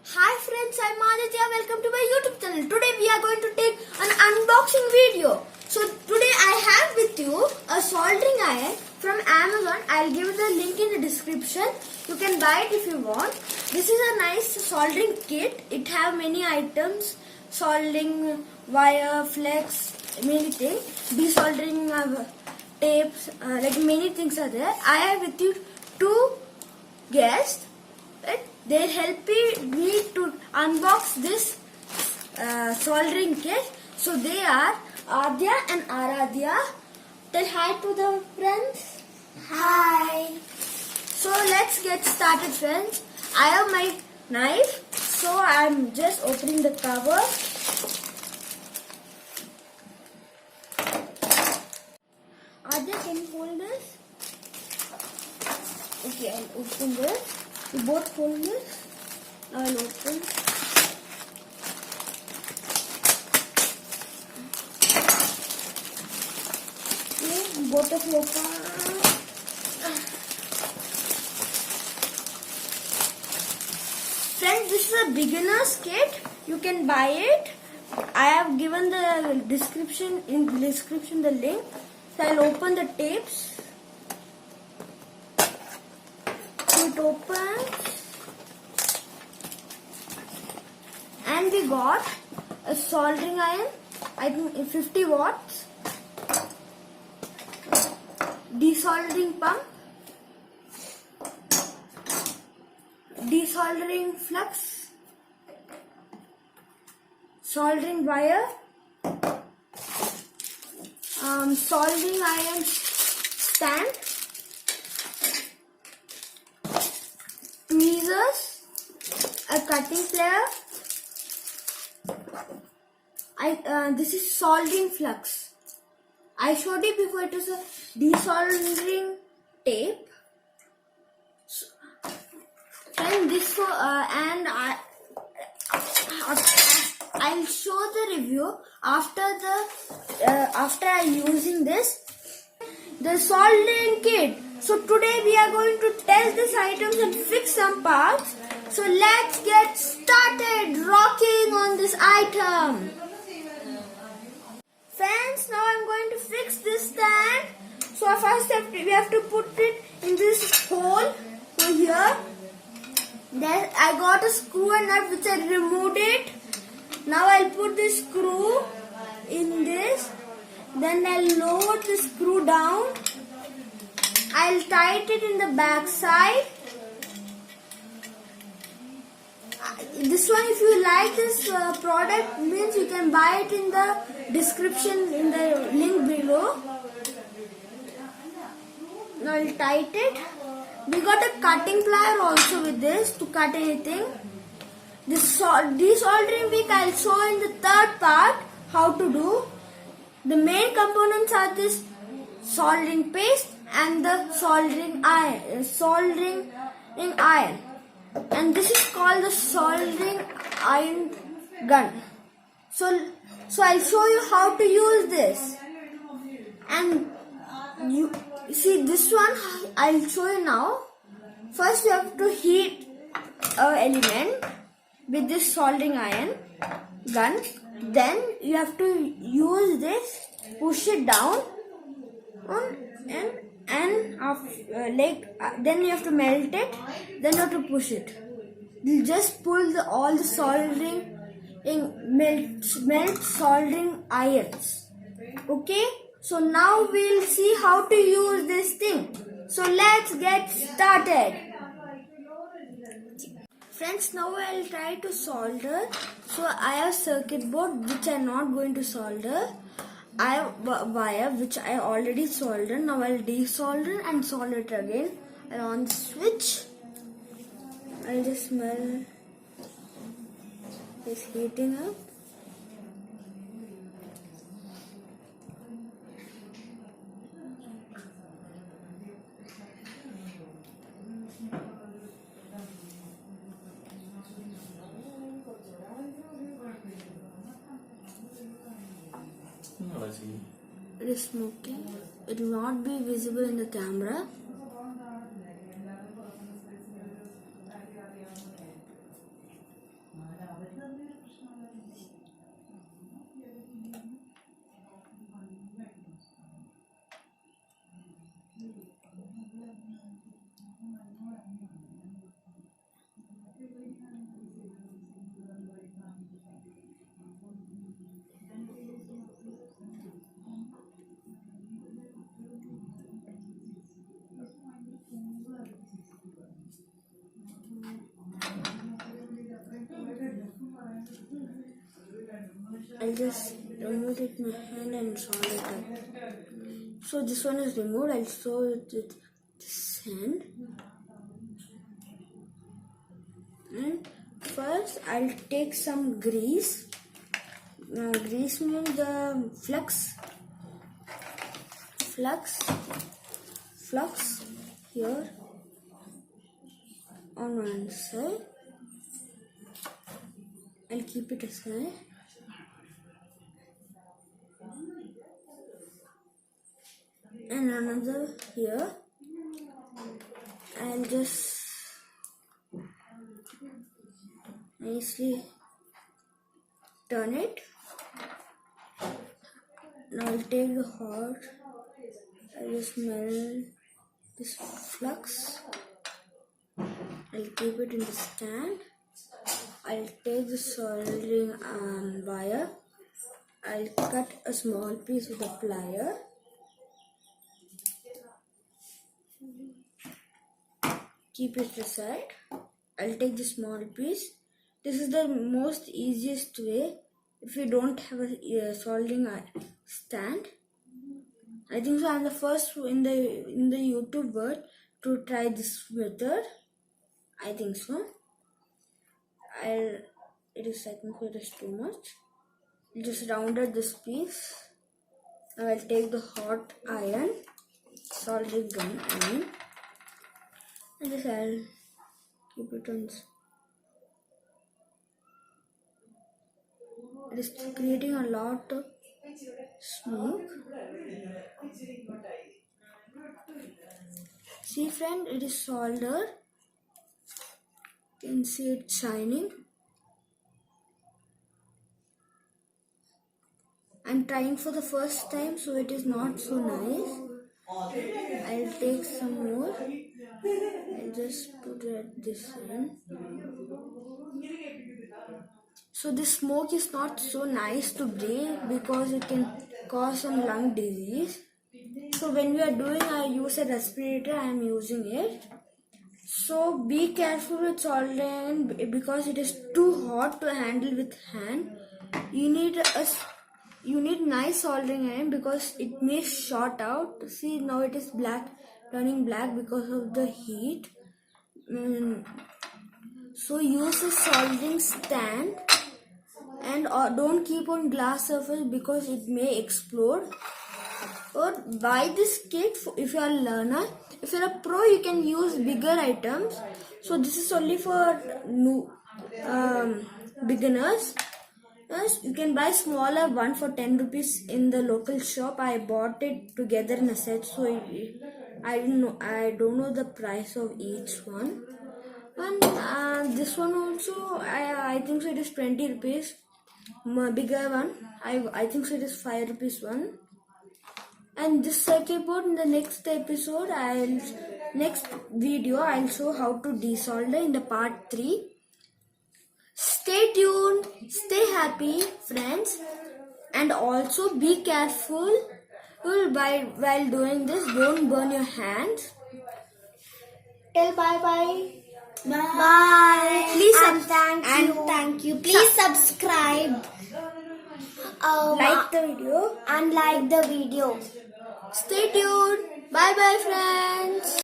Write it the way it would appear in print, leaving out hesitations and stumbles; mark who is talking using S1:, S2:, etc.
S1: Hi friends, I'm Aditya. Welcome to my YouTube channel. Today we are going to take an unboxing video. So today I have with you a soldering iron from Amazon. I'll give the link in the description. You can buy it if you want. This is a nice soldering kit. It have many items: soldering wire, flex, many things, desoldering tapes, like many things are there. I have with you two guests. Right? They're helping me to unbox this soldering kit. So they are Adya and Aradhya. Tell hi to the friends. Hi. So let's get started, friends. I have my knife. So I'm just opening the cover. Adya, can you hold this? Okay, I'll open this. You both hold this. I'll open. Okay, both of you open. Friends, this is a beginner's kit. You can buy it. I have given the description the link. So I'll open the tapes. It opens, and we got a soldering iron, I think 50 watts, desoldering pump, desoldering flux, soldering wire, soldering iron stand, tweezers, a cutting plier. This is soldering flux. I showed you before, it is a desoldering tape. So, and this I'll show the review after I using this. The soldering kit. So today we are going to test these items and fix some parts. So let's get started rocking on this item. Friends, now I'm going to fix this stand. So first we have to put it in this hole over here. Then I got a screw and nut which I removed it. Now I'll put this screw in this. Then I'll lower the screw down. I'll tighten it in the back side. This one, if you like this product, means you can buy it in the description, in the link below. Now I'll tighten it. We got a cutting plier also with this to cut anything. This desoldering wick I'll show in the third part how to do. The main components are this soldering paste and the soldering iron, and this is called the soldering iron gun. So I'll show you how to use this. And you see this one, I'll show you now. First you have to heat an element with this soldering iron gun. Then you have to use this, push it down, then you have to melt it, then you have to push it. You just pull all the soldering melt soldering irons. Okay, so now we'll see how to use this thing. So let's get started. Friends, now I'll try to solder. So I have circuit board which I'm not going to solder. I have wire which I already soldered. Now I'll desolder and solder it again. And on the switch, I'll just smell it's heating up. It is smoking. It will not be visible in the camera. I'll just remove it with my hand and solder it up. So this one is removed. I'll sew it with this hand. And first I'll take some grease. Grease means the flux here on one side. I'll keep it aside. And another here. I'll just nicely turn it. Now I'll take the hot. I'll just melt this flux. I'll keep it in the stand. I'll take the soldering wire. I'll cut a small piece with a plier. Keep it aside. I'll take the small piece. This is the most easiest way if you don't have a soldering stand. I think so I'm the first in the YouTube world to try this method. I think so. I think it is too much. I'll just rounded this piece. Now I'll take the hot iron, soldering gun iron, and just I'll keep it on this. It is creating a lot of smoke. See friend, it is soldered. You can see it shining. I'm trying for the first time, so it is not so nice. I'll take some more. I'll just put it this in. So this smoke is not so nice to breathe because it can cause some lung disease. So when we are doing, I use a respirator. I am using it. So be careful with soldering because it is too hot to handle with hand. You need nice soldering iron because it may short out. See, now it is black, turning black because of the heat. So use a soldering stand and don't keep on glass surface because it may explode. Or buy this kit if you are a learner. If you are a pro, you can use bigger items. So this is only for new beginners. Yes, you can buy smaller one for 10 rupees in the local shop. I bought it together in a set, so I don't know the price of each one. And this one also, I think so it is 20 rupees. Bigger one, I think so it is 5 rupees one. And this circuit board, in the next episode, next video, I'll show how to desolder in the part 3. Stay tuned, stay happy, friends, and also be careful while doing this. Don't burn your hands. Tell bye bye.
S2: Bye.
S1: Please
S2: Thank you. Please subscribe.
S1: Like the video
S2: and like the video.
S1: Stay tuned. Bye bye, friends.